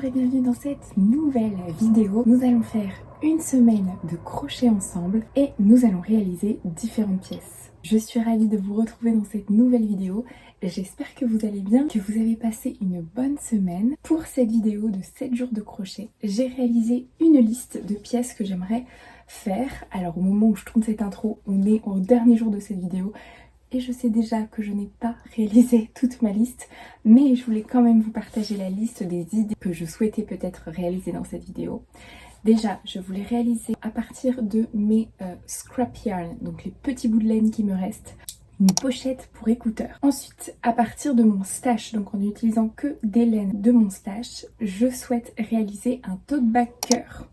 Bonjour et bienvenue dans cette nouvelle vidéo. Nous allons faire une semaine de crochet ensemble et nous allons réaliser différentes pièces. Je suis ravie de vous retrouver dans cette nouvelle vidéo. J'espère que vous allez bien, que vous avez passé une bonne semaine. Pour cette vidéo de 7 jours de crochet, j'ai réalisé une liste de pièces que j'aimerais faire. Alors au moment où je tourne cette intro, on est au dernier jour de cette vidéo. Et je sais déjà que je n'ai pas réalisé toute ma liste, mais je voulais quand même vous partager la liste des idées que je souhaitais peut-être réaliser dans cette vidéo. Déjà, je voulais réaliser à partir de mes scrap yarn, donc les petits bouts de laine qui me restent, une pochette pour écouteurs. Ensuite, à partir de mon stash, donc en n'utilisant que des laines de mon stash, je souhaite réaliser un tote bag cœur,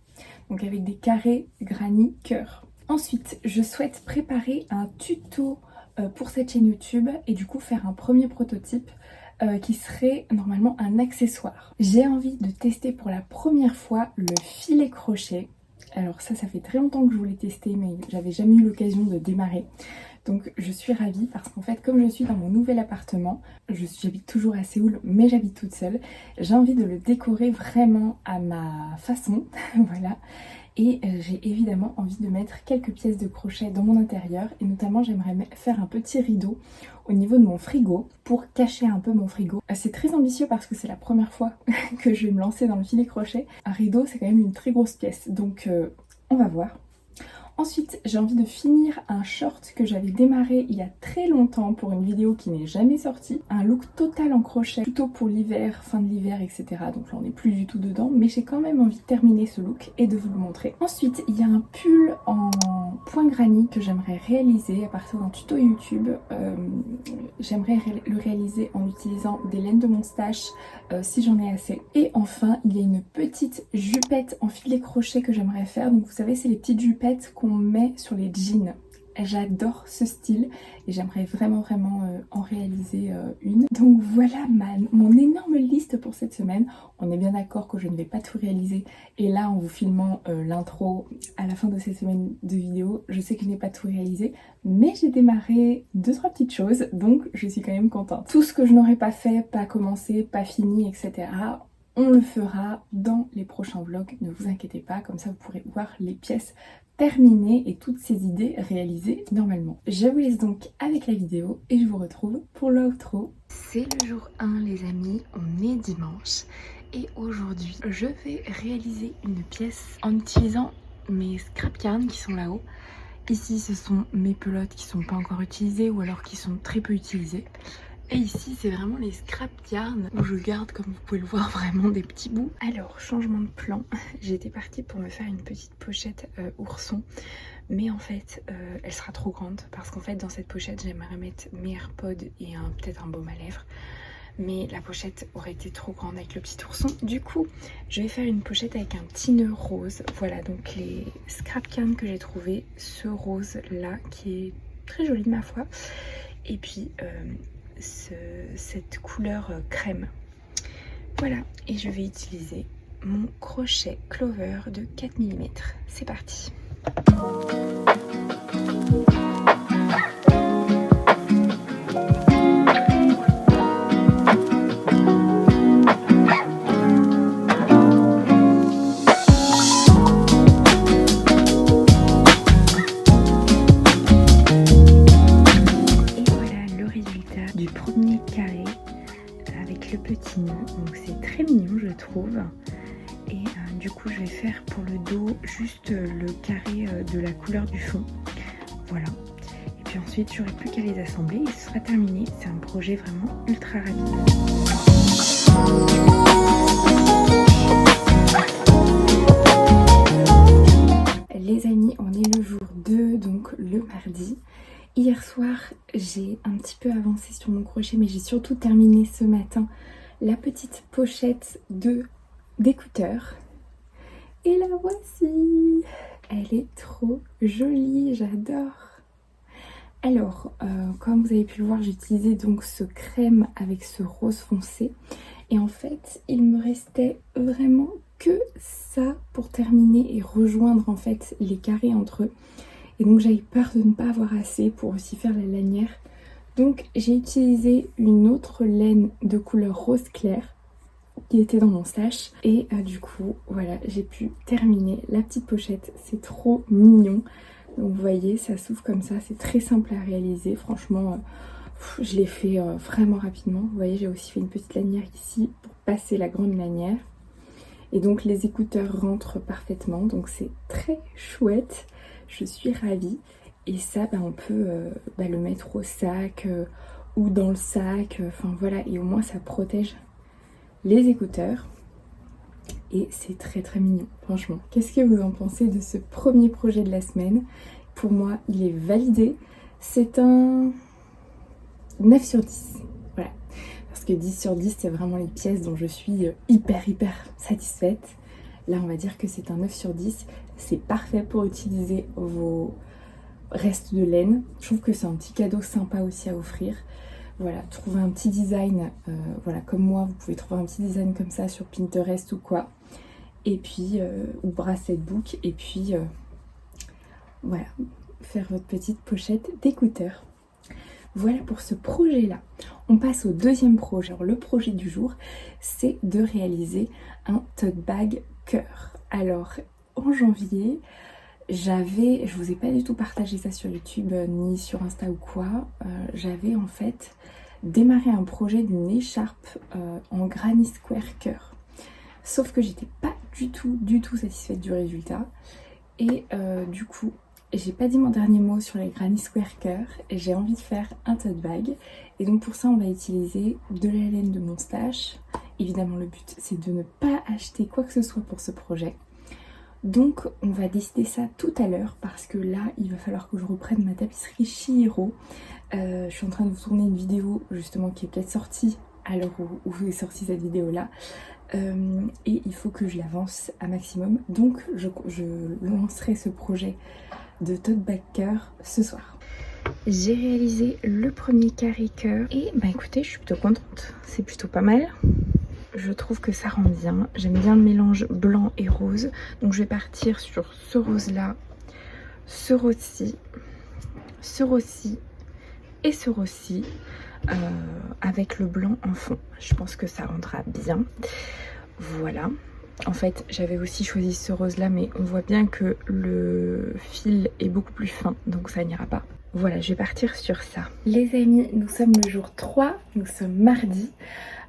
donc avec des carrés granny cœur. Ensuite, je souhaite préparer un tuto pour cette chaîne YouTube et du coup faire un premier prototype qui serait normalement un accessoire. J'ai envie de tester pour la première fois le filet crochet. Alors ça fait très longtemps que je voulais tester mais j'avais jamais eu l'occasion de démarrer. Donc je suis ravie parce qu'en fait comme je suis dans mon nouvel appartement, j'habite toujours à Séoul mais j'habite toute seule, j'ai envie de le décorer vraiment à ma façon, voilà. Et j'ai évidemment envie de mettre quelques pièces de crochet dans mon intérieur et notamment j'aimerais faire un petit rideau au niveau de mon frigo pour cacher un peu mon frigo. C'est très ambitieux parce que c'est la première fois que je vais me lancer dans le filet crochet. Un rideau c'est quand même une très grosse pièce donc on va voir. Ensuite, j'ai envie de finir un short que j'avais démarré il y a très longtemps pour une vidéo qui n'est jamais sortie. Un look total en crochet, plutôt pour l'hiver, fin de l'hiver, etc. Donc là, on n'est plus du tout dedans, mais j'ai quand même envie de terminer ce look et de vous le montrer. Ensuite, il y a un pull en point granny que j'aimerais réaliser à partir d'un tuto YouTube. J'aimerais le réaliser en utilisant des laines de mon stash, si j'en ai assez. Et enfin, il y a une petite jupette en filet crochet que j'aimerais faire. Donc vous savez, c'est les petites jupettes qu'on met sur les jeans. J'adore ce style et j'aimerais vraiment en réaliser une. Donc voilà mon énorme liste pour cette semaine. On est bien d'accord que je ne vais pas tout réaliser et là en vous filmant l'intro à la fin de cette semaine de vidéo, je sais que je n'ai pas tout réalisé mais j'ai démarré 2-3 petites choses donc je suis quand même contente. Tout ce que je n'aurais pas fait, pas commencé, pas fini, etc. on le fera dans les prochains vlogs, ne vous inquiétez pas, comme ça vous pourrez voir les pièces terminées et toutes ces idées réalisées normalement. Je vous laisse donc avec la vidéo et je vous retrouve pour l'outro. C'est le jour 1 les amis, on est dimanche et aujourd'hui je vais réaliser une pièce en utilisant mes scrap yarn qui sont là-haut. Ici ce sont mes pelotes qui sont pas encore utilisées ou alors qui sont très peu utilisées. Et ici c'est vraiment les scrap yarn où je garde, comme vous pouvez le voir, vraiment des petits bouts. Alors changement de plan, j'étais partie pour me faire une petite pochette ourson. Mais en fait elle sera trop grande parce qu'en fait dans cette pochette j'aimerais mettre mes AirPods et peut-être un baume à lèvres. Mais la pochette aurait été trop grande avec le petit ourson. Du coup je vais faire une pochette avec un petit nœud rose. Voilà donc les scrap yarn que j'ai trouvé, ce rose là qui est très joli ma foi. Et puis cette couleur crème. Voilà, et je vais utiliser mon crochet Clover de 4 mm. C'est parti. Et du coup je vais faire pour le dos juste le carré de la couleur du fond, voilà, et puis ensuite j'aurai plus qu'à les assembler et ce sera terminé. C'est un projet vraiment ultra rapide. Les amis, on est le jour 2, donc le mardi. Hier soir j'ai un petit peu avancé sur mon crochet mais j'ai surtout terminé ce matin la petite pochette d'écouteurs. Et la voici. Elle est trop jolie, j'adore. Alors, comme vous avez pu le voir, j'ai utilisé donc ce crème avec ce rose foncé. Et en fait, il me restait vraiment que ça pour terminer et rejoindre en fait les carrés entre eux. Et donc j'avais peur de ne pas avoir assez pour aussi faire la lanière. Donc j'ai utilisé une autre laine de couleur rose clair qui était dans mon stash. Et du coup, voilà, j'ai pu terminer la petite pochette. C'est trop mignon. Donc vous voyez, ça s'ouvre comme ça. C'est très simple à réaliser. Franchement, je l'ai fait vraiment rapidement. Vous voyez, j'ai aussi fait une petite lanière ici pour passer la grande lanière. Et donc les écouteurs rentrent parfaitement. Donc c'est très chouette. Je suis ravie. Et ça, on peut le mettre au sac ou dans le sac. Enfin voilà, et au moins ça protège les écouteurs. Et c'est très très mignon, franchement. Qu'est-ce que vous en pensez de ce premier projet de la semaine? Pour moi, il est validé. C'est un 9 sur 10. Voilà. Parce que 10 sur 10, c'est vraiment les pièces dont je suis hyper satisfaite. Là, on va dire que c'est un 9 sur 10. C'est parfait pour utiliser vos restes de laine. Je trouve que c'est un petit cadeau sympa aussi à offrir. Voilà, trouver un petit design, voilà, comme moi, vous pouvez trouver un petit design comme ça sur Pinterest ou quoi. Et puis, ou Bracelet Book. Et puis, voilà, faire votre petite pochette d'écouteurs. Voilà pour ce projet-là. On passe au deuxième projet. Alors, le projet du jour, c'est de réaliser un tote bag cœur. Alors, en janvier, je vous ai pas du tout partagé ça sur YouTube ni sur Insta ou quoi. J'avais en fait démarré un projet d'une écharpe en granny square cœur. Sauf que j'étais pas du tout satisfaite du résultat. Et du coup, j'ai pas dit mon dernier mot sur les granny square cœur. Et j'ai envie de faire un tote bag. Et donc pour ça, on va utiliser de la laine de mon stash. Évidemment, le but, c'est de ne pas acheter quoi que ce soit pour ce projet. Donc on va décider ça tout à l'heure parce que là il va falloir que je reprenne ma tapisserie Chihiro. Je suis en train de vous tourner une vidéo justement qui est peut-être sortie à l'heure où est sortie cette vidéo là. Et il faut que je l'avance à maximum. Donc je lancerai ce projet de tote bag cœur ce soir. J'ai réalisé le premier carré cœur et écoutez, je suis plutôt contente. C'est plutôt pas mal. Je trouve que ça rend bien. J'aime bien le mélange blanc et rose. Donc je vais partir sur ce rose là, ce rose-ci, ce rose-ci et ce rose-ci avec le blanc en fond. Je pense que ça rendra bien. Voilà. En fait, j'avais aussi choisi ce rose là, mais on voit bien que le fil est beaucoup plus fin, donc ça n'ira pas. Voilà, je vais partir sur ça. Les amis, nous sommes le jour 3, nous sommes mardi.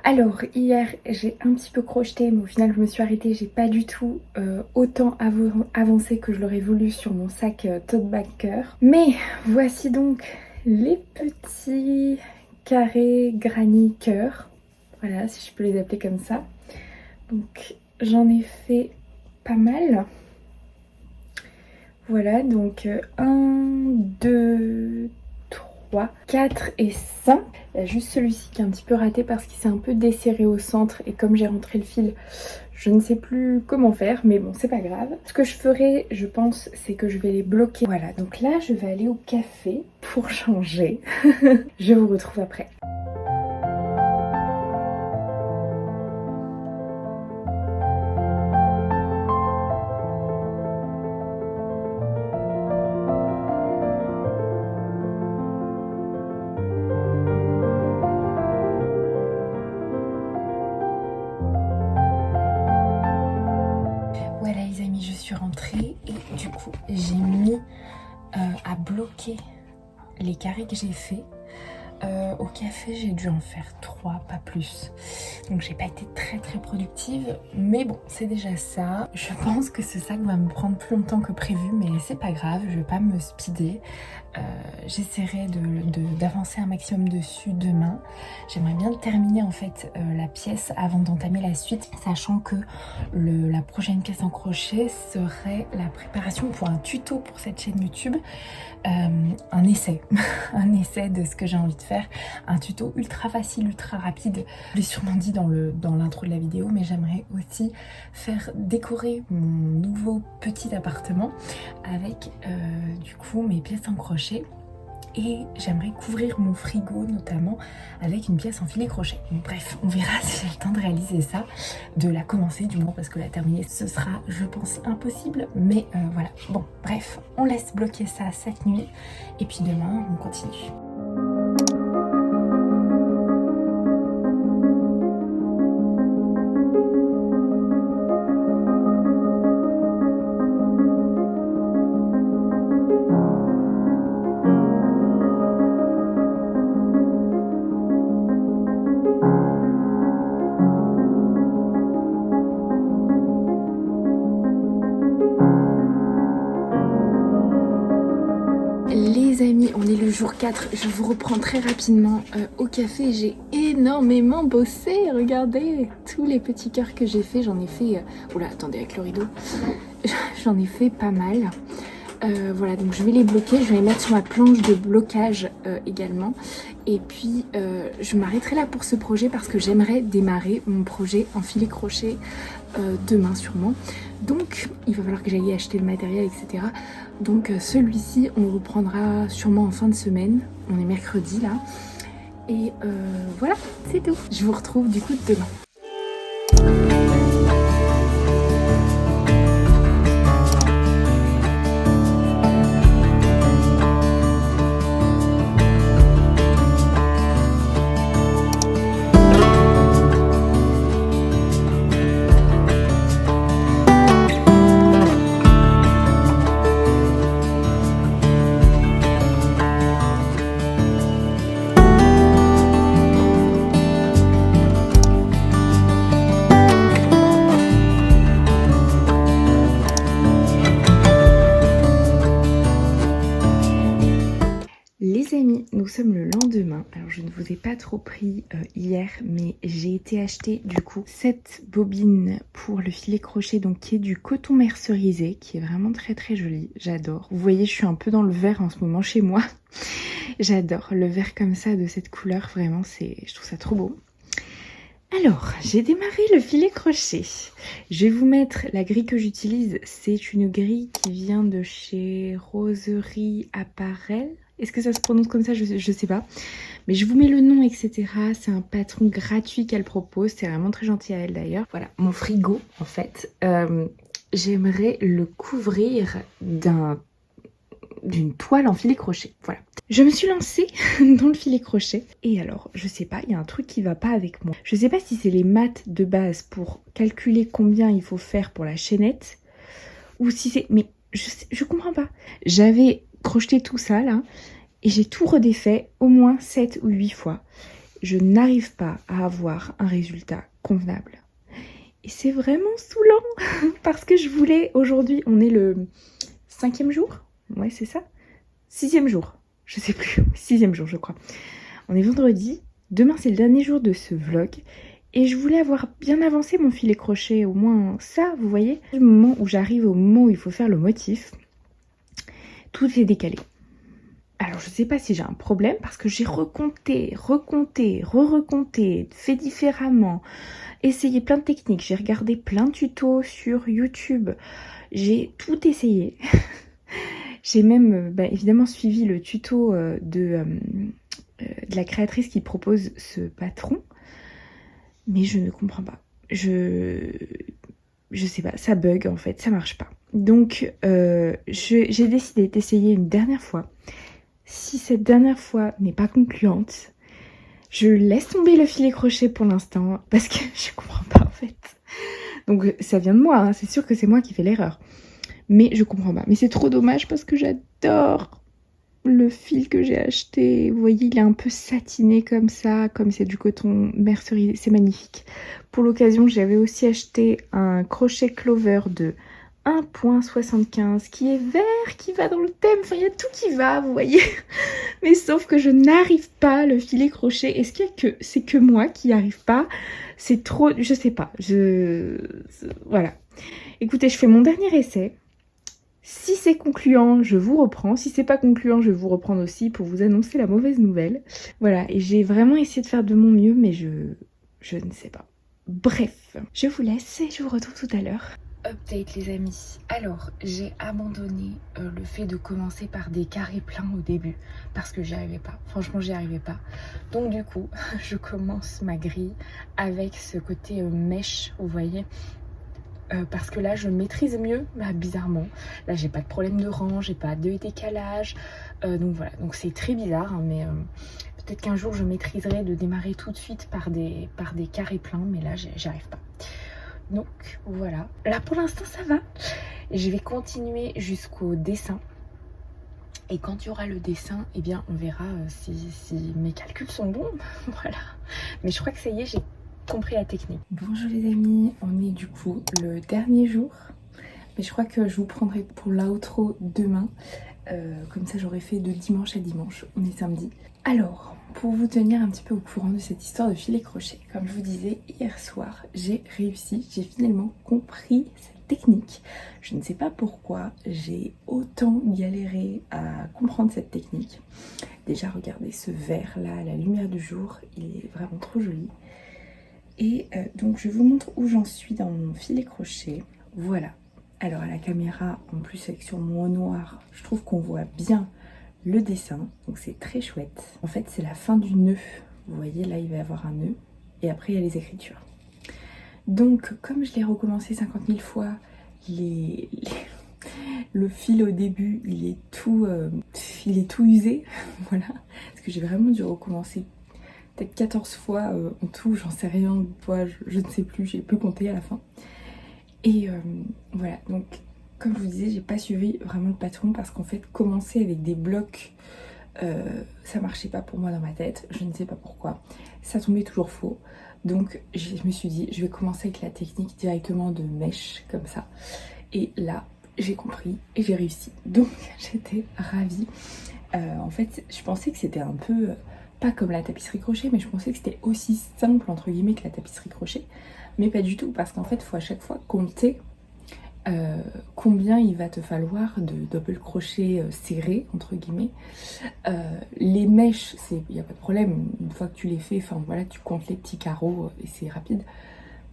Alors hier j'ai un petit peu crocheté, mais au final je me suis arrêtée, j'ai pas du tout autant avancé que je l'aurais voulu sur mon sac tote bag cœur. Mais voici donc les petits carrés granny cœur, voilà si je peux les appeler comme ça. Donc j'en ai fait pas mal. Voilà donc 1, 2, 3, 4 et 5. Il y a juste celui-ci qui est un petit peu raté parce qu'il s'est un peu desserré au centre et comme j'ai rentré le fil, je ne sais plus comment faire, mais bon c'est pas grave. Ce que je ferai, je pense, c'est que je vais les bloquer. Voilà, donc là je vais aller au café pour changer. Je vous retrouve après. Voilà les amis, je suis rentrée et du coup j'ai mis à bloquer les carrés que j'ai fait. Au café j'ai dû en faire 3, pas plus. Donc j'ai pas été très productive, mais bon c'est déjà ça. Je pense que ce sac va me prendre plus longtemps que prévu, mais c'est pas grave, je vais pas me speeder. J'essaierai d'avancer un maximum dessus demain. J'aimerais bien terminer en fait la pièce avant d'entamer la suite, sachant que la prochaine pièce en crochet serait la préparation pour un tuto pour cette chaîne YouTube. Un essai un essai de ce que j'ai envie de faire, un tuto ultra facile, ultra rapide. Je l'ai sûrement dit dans l'intro de la vidéo, mais j'aimerais aussi faire décorer mon nouveau petit appartement avec du coup mes pièces en crochet. Et j'aimerais couvrir mon frigo notamment avec une pièce en filet crochet. Donc, bref, on verra si j'ai le temps de réaliser ça, de la commencer du moins, parce que la terminer ce sera je pense impossible, mais voilà. Bon bref, on laisse bloquer ça cette nuit et puis demain on continue. les amis, on est le jour 4, je vous reprends très rapidement au café. J'ai énormément bossé, regardez tous les petits cœurs que j'ai fait, j'en ai fait... Oula, attendez, avec le rideau, j'en ai fait pas mal. Voilà, donc je vais les bloquer, je vais les mettre sur ma planche de blocage également. Et puis je m'arrêterai là pour ce projet parce que j'aimerais démarrer mon projet en filet crochet demain sûrement. Donc il va falloir que j'aille acheter le matériel, etc. Donc celui-ci on le reprendra sûrement en fin de semaine. On est mercredi là. Et voilà, c'est tout. Je vous retrouve du coup demain. Les amis, nous sommes le lendemain. Alors je ne vous ai pas trop pris hier, mais j'ai été acheter du coup cette bobine pour le filet crochet, donc qui est du coton mercerisé, qui est vraiment très très joli. J'adore. Vous voyez, je suis un peu dans le vert en ce moment chez moi. J'adore le vert comme ça, de cette couleur, vraiment, je trouve ça trop beau. Alors, j'ai démarré le filet crochet. Je vais vous mettre la grille que j'utilise. C'est une grille qui vient de chez Roserie Apparel. Est-ce que ça se prononce comme ça? Je sais pas. Mais je vous mets le nom, etc. C'est un patron gratuit qu'elle propose. C'est vraiment très gentil à elle d'ailleurs. Voilà, mon frigo, en fait. J'aimerais le couvrir d'une toile en filet crochet. Voilà. Je me suis lancée dans le filet crochet. Et alors, je sais pas, il y a un truc qui va pas avec moi. Je sais pas si c'est les maths de base pour calculer combien il faut faire pour la chaînette. Ou si c'est... Mais je comprends pas. J'avais crocheté tout ça là. Et j'ai tout redéfait au moins 7 ou 8 fois. Je n'arrive pas à avoir un résultat convenable. Et c'est vraiment saoulant. Parce que je voulais... Aujourd'hui, on est le 5e jour. Ouais, c'est ça. 6e jour. Je sais plus. 6e jour, je crois. On est vendredi. Demain, c'est le dernier jour de ce vlog. Et je voulais avoir bien avancé mon filet crochet. Au moins ça, vous voyez. Le moment où j'arrive au moment où il faut faire le motif, tout est décalé. Alors, je sais pas si j'ai un problème parce que j'ai recompté, re-recompté, fait différemment, essayé plein de techniques. J'ai regardé plein de tutos sur YouTube. J'ai tout essayé. J'ai même évidemment suivi le tuto de la créatrice qui propose ce patron. Mais je ne comprends pas. Je sais pas, ça bug en fait, ça marche pas. Donc j'ai décidé d'essayer une dernière fois. Si cette dernière fois n'est pas concluante, je laisse tomber le filet crochet pour l'instant parce que je comprends pas en fait. Donc ça vient de moi, hein, c'est sûr que c'est moi qui fais l'erreur. Mais je comprends pas. Mais c'est trop dommage parce que j'adore le fil que j'ai acheté. Vous voyez, il est un peu satiné comme ça, comme c'est du coton mercerisé. C'est magnifique. Pour l'occasion, j'avais aussi acheté un crochet clover de 1,75 qui est vert, qui va dans le thème. Enfin, il y a tout qui va, vous voyez. Mais sauf que je n'arrive pas le filet crochet. Est-ce qu'il y a que... C'est que moi qui n'y arrive pas? C'est trop... Je sais pas. Voilà. Écoutez, je fais mon dernier essai. Si c'est concluant, je vous reprends. Si c'est pas concluant, je vais vous reprendre aussi pour vous annoncer la mauvaise nouvelle. Voilà, et j'ai vraiment essayé de faire de mon mieux, mais je ne sais pas. Bref, je vous laisse et je vous retrouve tout à l'heure. Update les amis. Alors, j'ai abandonné le fait de commencer par des carrés pleins au début parce que j'y arrivais pas. Franchement, j'y arrivais pas. Donc du coup, je commence ma grille avec ce côté mèche, vous voyez. Parce que là je maîtrise mieux, bizarrement. Là j'ai pas de problème de rang, j'ai pas de décalage. Donc voilà, donc c'est très bizarre, hein, mais peut-être qu'un jour je maîtriserai de démarrer tout de suite par des carrés pleins, mais là j'y arrive pas. Donc voilà, là pour l'instant ça va. Je vais continuer jusqu'au dessin. Et quand il y aura le dessin, eh bien on verra si mes calculs sont bons. Voilà. Mais je crois que ça y est, j'ai compris la technique. Bonjour les amis, on est du coup le dernier jour, mais je crois que je vous prendrai pour l'outro demain. Comme ça j'aurais fait de dimanche à dimanche, on est samedi. Alors, pour vous tenir un petit peu au courant de cette histoire de filet crochet, comme je vous disais hier soir, j'ai réussi, j'ai finalement compris cette technique. Je ne sais pas pourquoi j'ai autant galéré à comprendre cette technique. Déjà regardez ce vert là à la lumière du jour, il est vraiment trop joli. Et donc je vous montre où j'en suis dans mon filet crochet. Voilà. Alors à la caméra, en plus avec sur mon haut noir, je trouve qu'on voit bien le dessin, donc c'est très chouette. En fait c'est la fin du nœud, vous voyez là il va y avoir un nœud, et après il y a les écritures. Donc comme je l'ai recommencé 50 000 fois, le fil au début il est tout usé, voilà, parce que j'ai vraiment dû recommencer peut-être 14 fois en tout, j'en sais rien, je ne sais plus, j'ai plus compté à la fin. Et voilà, donc comme je vous disais, j'ai pas suivi vraiment le patron parce qu'en fait, commencer avec des blocs, ça marchait pas pour moi dans ma tête, je ne sais pas pourquoi. Ça tombait toujours faux. Donc je me suis dit, je vais commencer avec la technique directement de mèche, comme ça. Et là, j'ai compris et j'ai réussi. Donc j'étais ravie. En fait, je pensais que c'était un peu, pas comme la tapisserie crochet, mais je pensais que c'était aussi simple, entre guillemets, que la tapisserie crochet. Mais pas du tout, parce qu'en fait, il faut à chaque fois compter combien il va te falloir de double crochet serré, entre guillemets. Les mèches, il n'y a pas de problème, une fois que tu les fais, enfin voilà, tu comptes les petits carreaux et c'est rapide.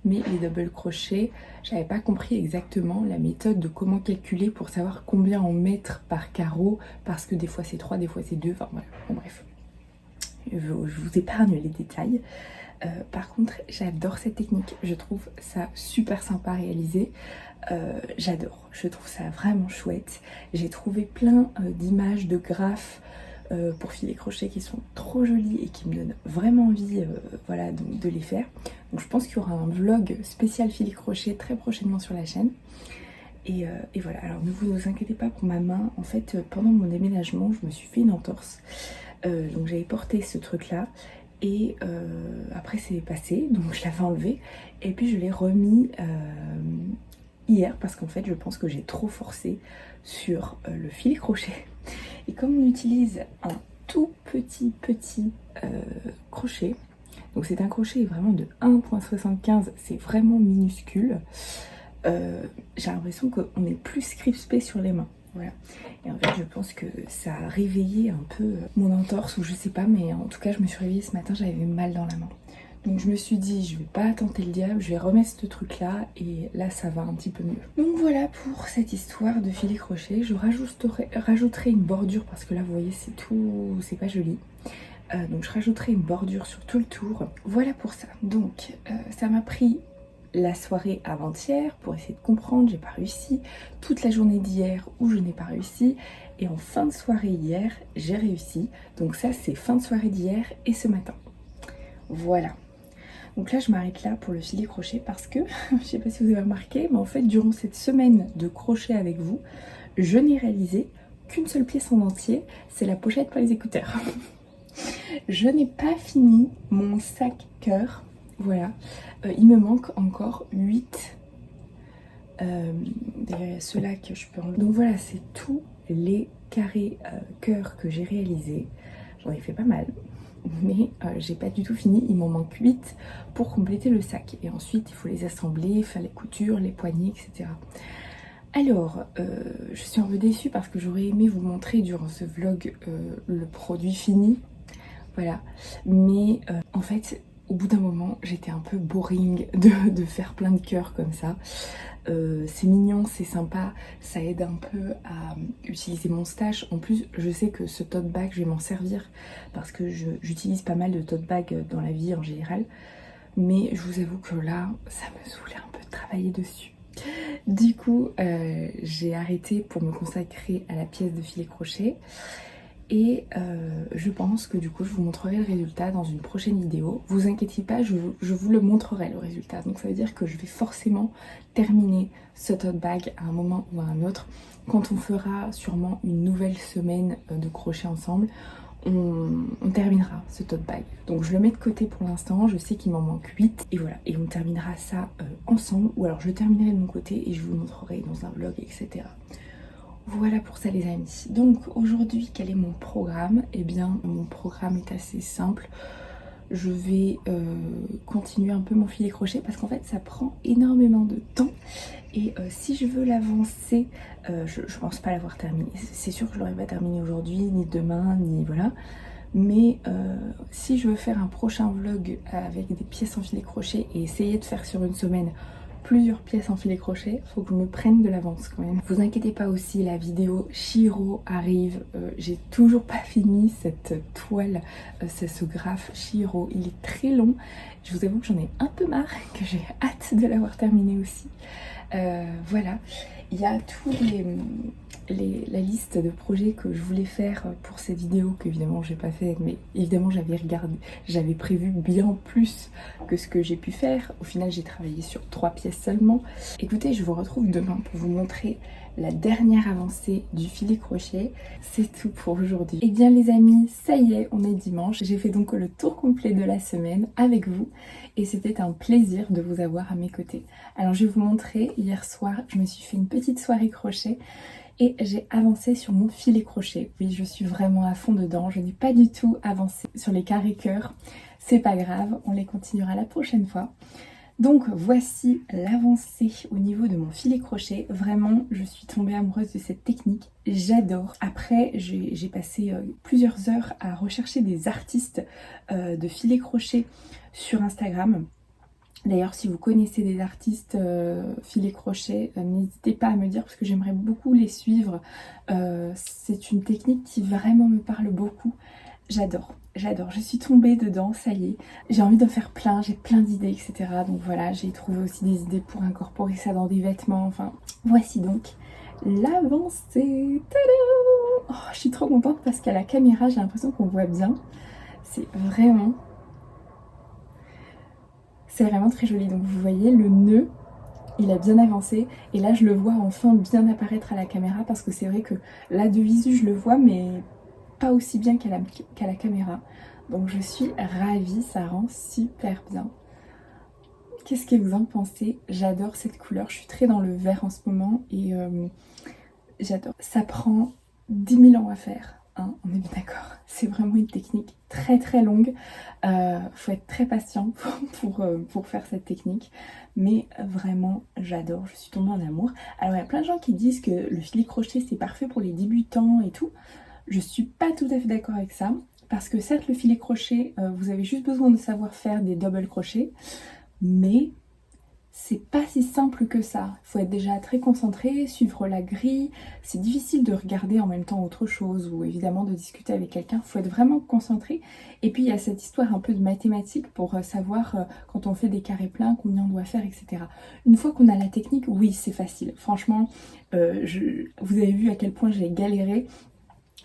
Mais les double crochets, j'avais pas compris exactement la méthode de comment calculer pour savoir combien en mettre par carreau, parce que des fois c'est 3, des fois c'est 2, enfin voilà, bon, bref. Je vous épargne les détails. Par contre, j'adore cette technique, je trouve ça super sympa à réaliser. J'adore, je trouve ça vraiment chouette. J'ai trouvé plein d'images, de graphes pour filet crochet qui sont trop jolies et qui me donnent vraiment envie voilà, de les faire. Donc je pense qu'il y aura un vlog spécial filet crochet très prochainement sur la chaîne. Et voilà, alors ne vous inquiétez pas pour ma main. En fait, pendant mon déménagement, je me suis fait une entorse. Donc j'avais porté ce truc là. Et après c'est passé, donc je l'avais enlevé et puis je l'ai remis hier parce qu'en fait je pense que j'ai trop forcé sur le fil crochet. Et comme on utilise un tout petit crochet, donc c'est un crochet vraiment de 1,75, c'est vraiment minuscule, j'ai l'impression qu'on est plus crispé sur les mains. Voilà. Et en fait, je pense que ça a réveillé un peu mon entorse, ou je sais pas, mais en tout cas, je me suis réveillée ce matin, j'avais mal dans la main. Donc je me suis dit, je vais pas tenter le diable, je vais remettre ce truc-là, et là, ça va un petit peu mieux. Donc voilà pour cette histoire de filet crochet. Je rajouterai une bordure, parce que là, vous voyez, c'est pas joli. Donc je rajouterai une bordure sur tout le tour. Voilà pour ça. Donc ça m'a pris la soirée avant-hier pour essayer de comprendre, j'ai pas réussi. Toute la journée d'hier où je n'ai pas réussi. Et en fin de soirée hier, j'ai réussi. Donc ça, c'est fin de soirée d'hier et ce matin. Voilà. Donc là, je m'arrête là pour le filet crochet parce que, je sais pas si vous avez remarqué, mais en fait, durant cette semaine de crochet avec vous, je n'ai réalisé qu'une seule pièce en entier, c'est la pochette pour les écouteurs. Je n'ai pas fini mon sac cœur. Voilà, il me manque encore 8. D'ailleurs, il y a ceux-là que je peux enlever. Donc voilà, c'est tous les carrés cœur que j'ai réalisés. J'en ai fait pas mal, mais j'ai pas du tout fini. Il m'en manque 8 pour compléter le sac. Et ensuite, il faut les assembler, faire les coutures, les poignées, etc. Alors, je suis un peu déçue parce que j'aurais aimé vous montrer durant ce vlog le produit fini. Voilà, mais en fait, au bout d'un moment, j'étais un peu boring de faire plein de cœurs comme ça. C'est mignon, c'est sympa, ça aide un peu à utiliser mon stash. En plus, je sais que ce tote bag, je vais m'en servir parce que j'utilise pas mal de tote bag dans la vie en général. Mais je vous avoue que là, ça me saoulait un peu de travailler dessus. Du coup, j'ai arrêté pour me consacrer à la pièce de filet crochet. Et je pense que du coup je vous montrerai le résultat dans une prochaine vidéo. Vous inquiétez pas, je vous le montrerai le résultat. Donc ça veut dire que je vais forcément terminer ce tote bag à un moment ou à un autre. Quand on fera sûrement une nouvelle semaine de crochet ensemble, on terminera ce tote bag. Donc je le mets de côté pour l'instant, je sais qu'il m'en manque 8. Et voilà, et on terminera ça ensemble. Ou alors je terminerai de mon côté et je vous le montrerai dans un vlog, etc. Voilà pour ça les amis. Donc aujourd'hui, quel est mon programme? Eh bien mon programme est assez simple. Je vais continuer un peu mon filet crochet parce qu'en fait ça prend énormément de temps. Et si je veux l'avancer, je pense pas l'avoir terminé. C'est sûr que je l'aurais pas terminé aujourd'hui, ni demain, ni voilà. Mais si je veux faire un prochain vlog avec des pièces en filet crochet et essayer de faire sur une semaine plusieurs pièces en filet crochet, faut que je me prenne de l'avance quand même. Vous inquiétez pas aussi, la vidéo Chihiro arrive. J'ai toujours pas fini cette toile, ce graphe Chihiro. Il est très long. Je vous avoue que j'en ai un peu marre, que j'ai hâte de l'avoir terminé aussi. Voilà, il y a tous la liste de projets que je voulais faire pour cette vidéo, qu'évidemment j'ai pas fait, mais évidemment j'avais prévu bien plus que ce que j'ai pu faire. Au final j'ai travaillé sur 3 pièces seulement. Écoutez, je vous retrouve demain pour vous montrer la dernière avancée du filet crochet. C'est tout pour aujourd'hui. Et bien les amis, ça y est, on est dimanche. J'ai fait donc le tour complet de la semaine avec vous et c'était un plaisir de vous avoir à mes côtés. Alors je vais vous montrer, hier soir je me suis fait une petite soirée crochet et j'ai avancé sur mon filet crochet. Oui, je suis vraiment à fond dedans, je n'ai pas du tout avancé sur les carrés cœurs. C'est pas grave, on les continuera la prochaine fois. Donc voici l'avancée au niveau de mon filet crochet. Vraiment, je suis tombée amoureuse de cette technique. J'adore. Après, j'ai passé plusieurs heures à rechercher des artistes de filet crochet sur Instagram. D'ailleurs, si vous connaissez des artistes filet crochet, n'hésitez pas à me dire parce que j'aimerais beaucoup les suivre. C'est une technique qui vraiment me parle beaucoup. J'adore, j'adore, je suis tombée dedans, ça y est. J'ai envie d'en faire plein, j'ai plein d'idées, etc. Donc voilà, j'ai trouvé aussi des idées pour incorporer ça dans des vêtements. Enfin, voici donc l'avancée. Tada! Oh, je suis trop contente parce qu'à la caméra, j'ai l'impression qu'on voit bien. C'est vraiment très joli. Donc vous voyez, le nœud, il a bien avancé. Et là, je le vois enfin bien apparaître à la caméra parce que c'est vrai que là, de visu, je le vois, mais pas aussi bien qu'à la caméra. Donc je suis ravie, ça rend super bien. Qu'est-ce que vous en pensez? J'adore cette couleur, je suis très dans le vert en ce moment et j'adore. Ça prend 10 000 ans à faire, hein, on est bien d'accord. C'est vraiment une technique très longue. Faut être très patient pour faire cette technique. Mais vraiment, j'adore, je suis tombée en amour. Alors il y a plein de gens qui disent que le filet crochet c'est parfait pour les débutants et tout. Je suis pas tout à fait d'accord avec ça, parce que certes le filet crochet, vous avez juste besoin de savoir faire des double crochets, mais c'est pas si simple que ça. Il faut être déjà très concentré, suivre la grille, c'est difficile de regarder en même temps autre chose, ou évidemment de discuter avec quelqu'un, il faut être vraiment concentré. Et puis il y a cette histoire un peu de mathématiques pour savoir quand on fait des carrés pleins, combien on doit faire, etc. Une fois qu'on a la technique, oui c'est facile. Franchement, vous avez vu à quel point j'ai galéré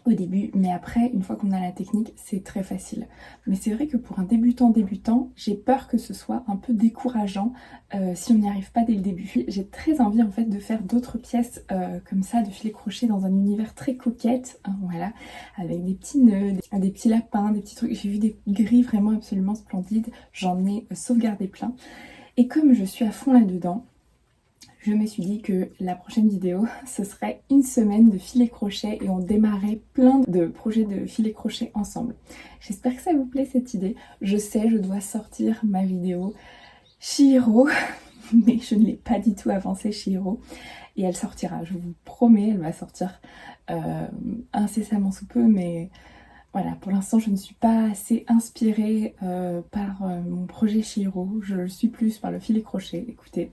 au début, mais après, une fois qu'on a la technique, c'est très facile. Mais c'est vrai que pour un débutant, j'ai peur que ce soit un peu décourageant si on n'y arrive pas dès le début. J'ai très envie en fait de faire d'autres pièces comme ça, de filet crochet dans un univers très coquette, hein, voilà, avec des petits nœuds, des petits lapins, des petits trucs. J'ai vu des grilles vraiment absolument splendides, j'en ai sauvegardé plein. Et comme je suis à fond là-dedans, je me suis dit que la prochaine vidéo, ce serait une semaine de filet crochet et on démarrait plein de projets de filet crochet ensemble. J'espère que ça vous plaît cette idée. Je sais, je dois sortir ma vidéo Chihiro, mais je ne l'ai pas du tout avancée Chihiro. Et elle sortira, je vous promets, elle va sortir incessamment sous peu, mais voilà, pour l'instant je ne suis pas assez inspirée par mon projet Chihiro. Je le suis plus par le filet crochet, écoutez.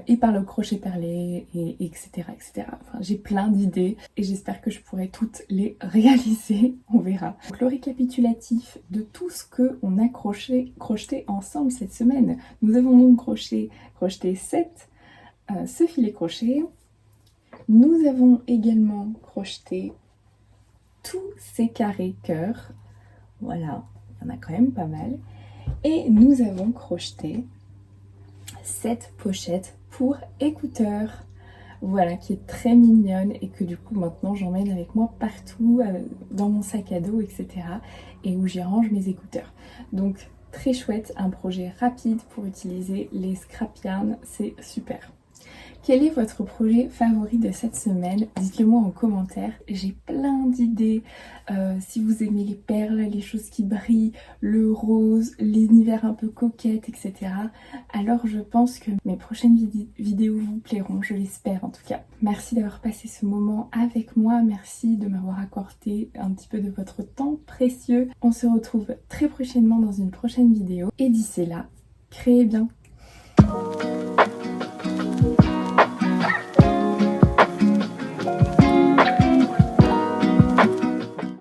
Et par le crochet perlé, et etc. Enfin, j'ai plein d'idées et j'espère que je pourrai toutes les réaliser, on verra. Donc, le récapitulatif de tout ce qu'on a crocheté ensemble cette semaine. Nous avons donc crocheté ce filet crochet. Nous avons également crocheté tous ces carrés cœurs. Voilà, il y en a quand même pas mal. Et nous avons crocheté cette pochette pour écouteurs, voilà, qui est très mignonne et que du coup maintenant j'emmène avec moi partout dans mon sac à dos, etc. et où j'y range mes écouteurs. Donc très chouette, un projet rapide pour utiliser les scrap yarn, c'est super. Quel est votre projet favori de cette semaine? Dites-le moi en commentaire. J'ai plein d'idées. Si vous aimez les perles, les choses qui brillent, le rose, l'univers un peu coquette, etc. Alors je pense que mes prochaines vidéos vous plairont, je l'espère en tout cas. Merci d'avoir passé ce moment avec moi. Merci de m'avoir accordé un petit peu de votre temps précieux. On se retrouve très prochainement dans une prochaine vidéo. Et d'ici là, créez bien.